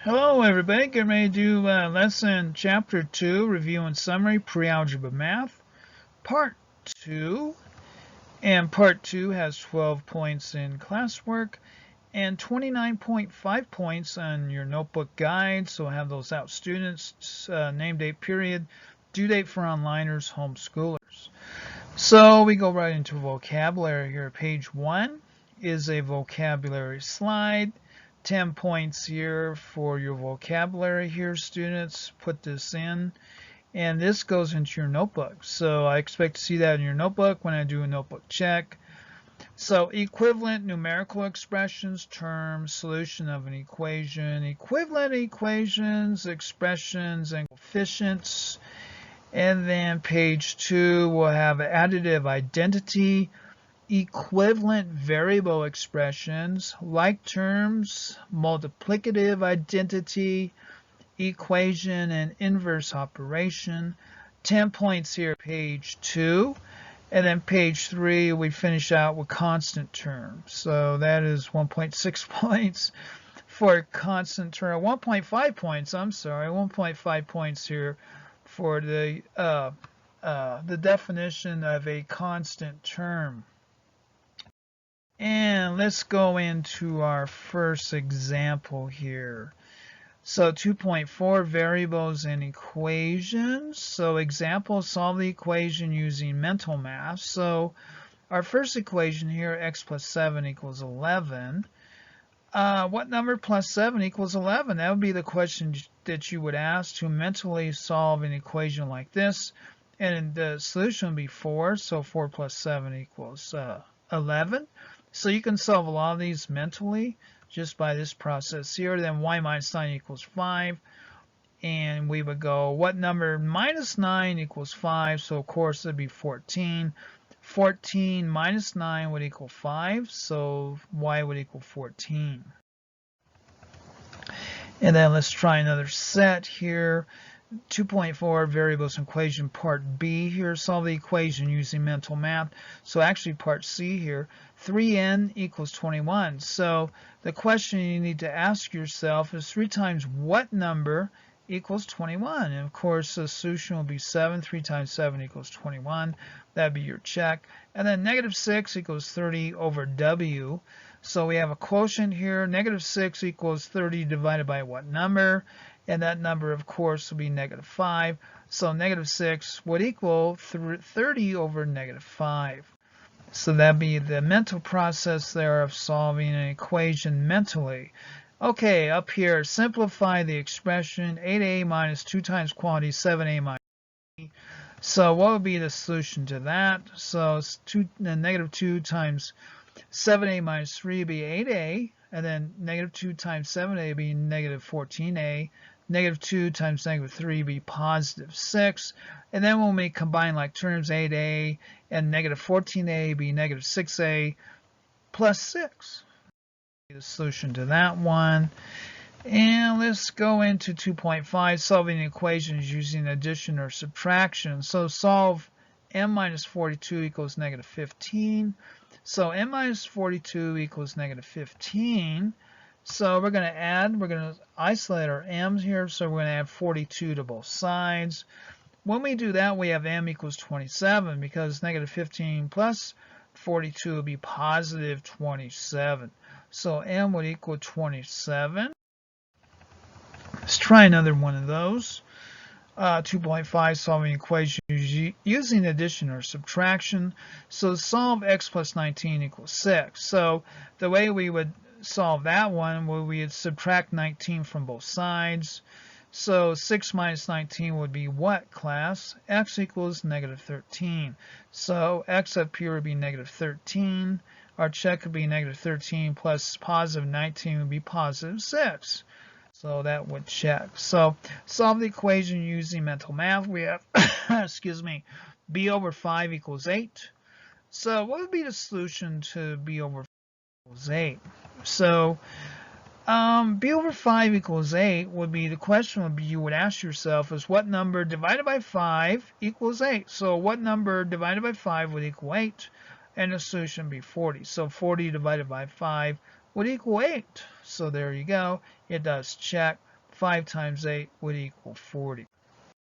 Hello everybody, getting ready to do lesson chapter 2, review and summary, pre-algebra math, part 2. And part 2 has 12 points in classwork and 29.5 points on your notebook guide. So have those out, students, name, date, period, due date for onliners, homeschoolers. So we go right into vocabulary here. Page 1 is a vocabulary slide. 10 points here for your vocabulary here, students. Put this in, and this goes into your notebook. So I expect to see that in your notebook when I do a notebook check. So equivalent numerical expressions, terms, solution of an equation, equivalent equations, expressions, and coefficients. And then page 2 will have additive identity, equivalent variable expressions, like terms, multiplicative identity, equation, and inverse operation. 10 points here, page 2. And then page 3, we finish out with constant terms. So that is 1.6 points for constant term. 1.5 points, I'm sorry, 1.5 points here for the definition of a constant term. And let's go into our first example here. So 2.4, variables and equations. So example, solve the equation using mental math. So our first equation here, x plus 7 equals 11. What number plus 7 equals 11? That would be the question that you would ask to mentally solve an equation like this. And the solution would be 4. So 4 plus 7 equals 11. So you can solve a lot of these mentally just by this process here. Then y minus 9 equals 5. And we would go, what number minus 9 equals 5? So of course it would be 14. 14 minus 9 would equal 5. So y would equal 14. And then let's try another set here. 2.4, variables and equation, part B here. Solve the equation using mental math. So actually part C here, 3n equals 21. So the question you need to ask yourself is 3 times what number equals 21? And of course the solution will be 7. 3 times 7 equals 21. That'd be your check. And then negative 6 equals 30 over W. So we have a quotient here. Negative 6 equals 30 divided by what number? And that number, of course, will be negative 5. So negative 6 would equal 30 over negative 5. So that'd be the mental process there of solving an equation mentally. Okay, up here, simplify the expression 8a minus 2 times quantity, 7a minus 3. So what would be the solution to that? So it's negative 2 times 7a minus 3 would be 8a. And then negative 2 times 7a would be negative 14a. Negative 2 times negative 3 would be positive 6. And then when we combine like terms, 8a and negative 14a would be negative 6a plus 6. The solution to that one. And let's go into 2.5, solving equations using addition or subtraction. So solve m minus 42 equals negative 15. So m minus 42 equals negative 15. So we're going to isolate our m's here. So we're going to add 42 to both sides. When we do that, we have m equals 27 because negative 15 plus 42 would be positive 27. So m would equal 27. Let's try another one of those. 2.5, solving equations using addition or subtraction. So solve x plus 19 equals 6. So the way we would solve that one, we would subtract 19 from both sides. So 6 minus 19 would be what, class? X equals negative 13. So x up here would be negative 13. Our check would be negative 13 plus positive 19 would be positive 6. So that would check. So solve the equation using mental math. We have, excuse me, b over 5 equals 8. So what would be the solution to b over 5 equals 8? So b over 5 equals 8 would be, the question would be, you would ask yourself is what number divided by 5 equals 8? So what number divided by 5 would equal 8? And the solution would be 40. So 40 divided by 5 would equal 8. So there you go. It does check. 5 times 8 would equal 40.